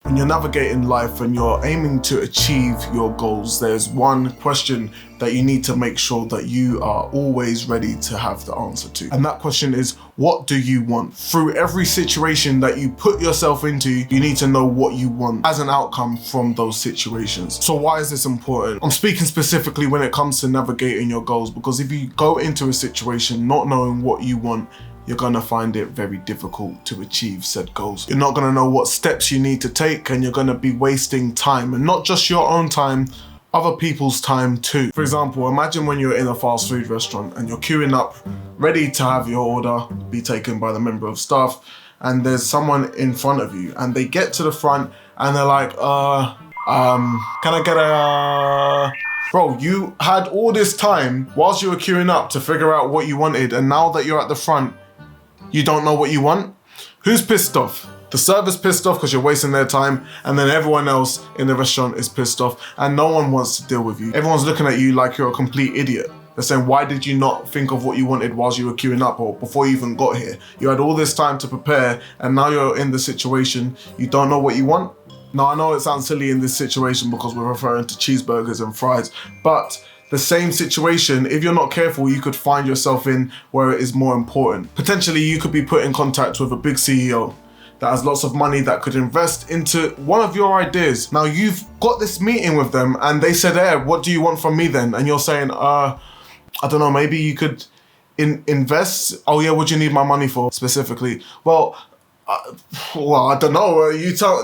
When you're navigating life and you're aiming to achieve your goals, there's one question that you need to make sure that you are always ready to have the answer to. And that question is, what do you want? Through every situation that you put yourself into, you need to know what you want as an outcome from those situations. So why is this important? I'm speaking specifically when it comes to navigating your goals, because if you go into a situation not knowing what you want, you're gonna find it very difficult to achieve said goals. You're not gonna know what steps you need to take, and you're gonna be wasting time, and not just your own time, other people's time too. For example, imagine when you're in a fast food restaurant and you're queuing up, ready to have your order be taken by the member of staff, and there's someone in front of you, and they get to the front and they're like, can I get a... Bro, you had all this time whilst you were queuing up to figure out what you wanted, and now that you're at the front, you don't know what you want? Who's pissed off? The server's pissed off because you're wasting their time, and then everyone else in the restaurant is pissed off, and no one wants to deal with you. Everyone's looking at you like you're a complete idiot. They're saying, why did you not think of what you wanted whilst you were queuing up, or before you even got here? You had all this time to prepare, and now you're in the situation, you don't know what you want? Now, I know it sounds silly in this situation because we're referring to cheeseburgers and fries, but the same situation, if you're not careful, you could find yourself in where it is more important. Potentially, you could be put in contact with a big CEO that has lots of money that could invest into one of your ideas. Now, you've got this meeting with them and they said, hey, what do you want from me then? And you're saying, I don't know, maybe you could invest. Oh yeah, what do you need my money for specifically? Well, I don't know.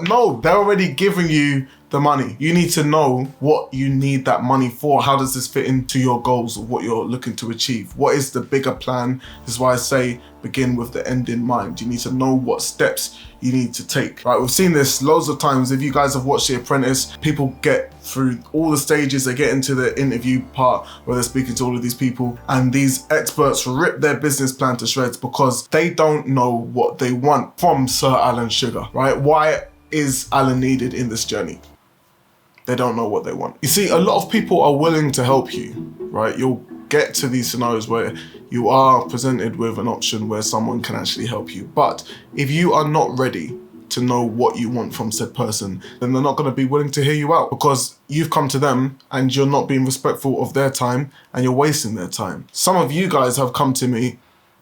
No, they're already giving you the money. You need to know what you need that money for. How does this fit into your goals of what you're looking to achieve? What is the bigger plan? This is why I say begin with the end in mind. You need to know what steps you need to take. Right, we've seen this loads of times. If you guys have watched The Apprentice, people get through all the stages, they get into the interview part where they're speaking to all of these people, and these experts rip their business plan to shreds because they don't know what they want from Sir Alan Sugar, right? Why is Alan needed in this journey? They don't know what they want. You see, a lot of people are willing to help you, right? You'll get to these scenarios where you are presented with an option where someone can actually help you. But if you are not ready to know what you want from said person, then they're not going to be willing to hear you out because you've come to them and you're not being respectful of their time and you're wasting their time. Some of you guys have come to me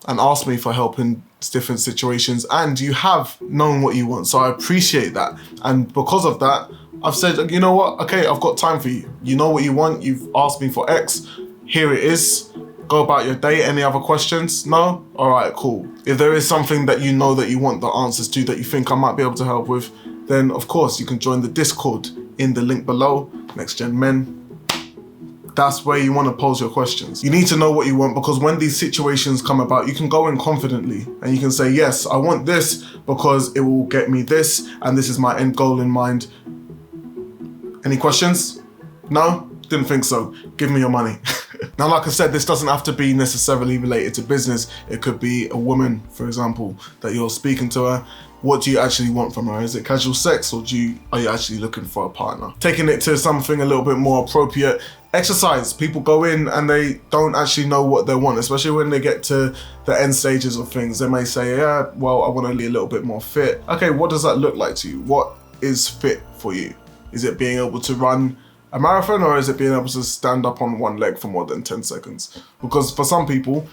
and asked me for help in different situations, and you have known what you want. So I appreciate that. And because of that, I've said, you know what? Okay, I've got time for you. You know what you want. You've asked me for X. Here it is. Go about your day. Any other questions? No? All right, cool. If there is something that you know that you want the answers to that you think I might be able to help with, then of course you can join the Discord in the link below, Next Gen Men. That's where you want to pose your questions. You need to know what you want, because when these situations come about, you can go in confidently and you can say, yes, I want this because it will get me this, and this is my end goal in mind. Any questions? No? Didn't think so. Give me your money. Now, like I said, this doesn't have to be necessarily related to business. It could be a woman, for example, that you're speaking to her. What do you actually want from her? Is it casual sex, or are you actually looking for a partner? Taking it to something a little bit more appropriate, exercise. People go in and they don't actually know what they want, especially when they get to the end stages of things. They may say, yeah, well, I want to be a little bit more fit. Okay, what does that look like to you? What is fit for you? Is it being able to run a marathon, or is it being able to stand up on one leg for more than 10 seconds? Because for some people,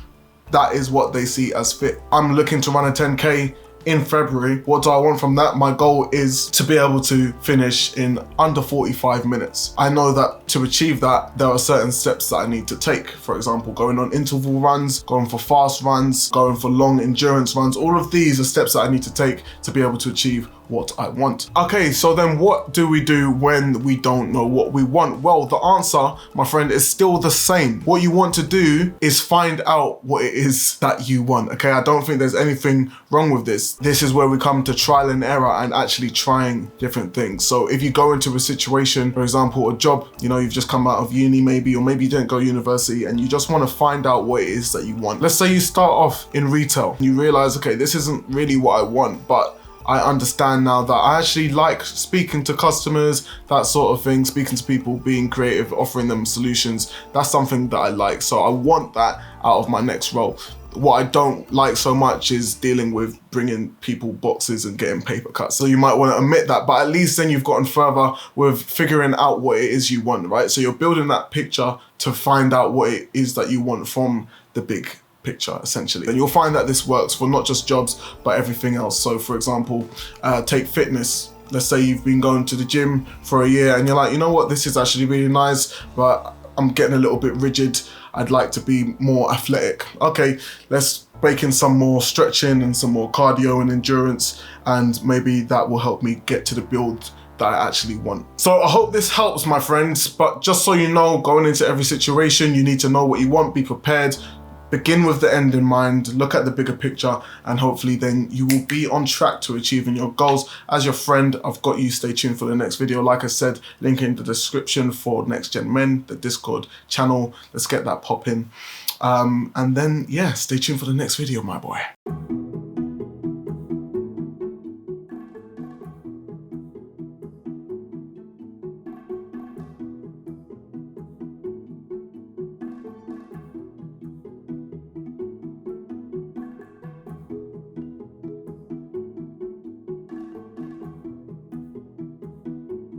that is what they see as fit. I'm looking to run a 10K in February. What do I want from that? My goal is to be able to finish in under 45 minutes. I know that to achieve that, there are certain steps that I need to take. For example, going on interval runs, going for fast runs, going for long endurance runs. All of these are steps that I need to take to be able to achieve what I want. Okay, so then what do we do when we don't know what we want? Well, the answer, my friend, is still the same. What you want to do is find out what it is that you want. Okay, I don't think there's anything wrong with this. This is where we come to trial and error and actually trying different things. So if you go into a situation, for example, a job, you've just come out of uni maybe, or maybe you didn't go to university, and you just want to find out what it is that you want. Let's say you start off in retail. You realize, okay, this isn't really what I want, but I understand now that I actually like speaking to customers, that sort of thing, speaking to people, being creative, offering them solutions. That's something that I like. So I want that out of my next role. what I don't like so much is dealing with bringing people boxes and getting paper cuts. So you might want to omit that, but at least then you've gotten further with figuring out what it is you want, right? So you're building that picture to find out what it is that you want from the big picture, essentially. And you'll find that this works for not just jobs, but everything else. So for example, take fitness. Let's say you've been going to the gym for a year and you're like, you know what, this is actually really nice, but I'm getting a little bit rigid. I'd like to be more athletic. Okay, let's bake in some more stretching and some more cardio and endurance, and maybe that will help me get to the build that I actually want. So I hope this helps, my friends, but just so you know, going into every situation, you need to know what you want, be prepared, begin with the end in mind, look at the bigger picture, and hopefully then you will be on track to achieving your goals. As your friend, I've got you. Stay tuned for the next video. Like I said, link in the description for Next Gen Men, the Discord channel. Let's get that popping. And then, yeah, stay tuned for the next video, my boy.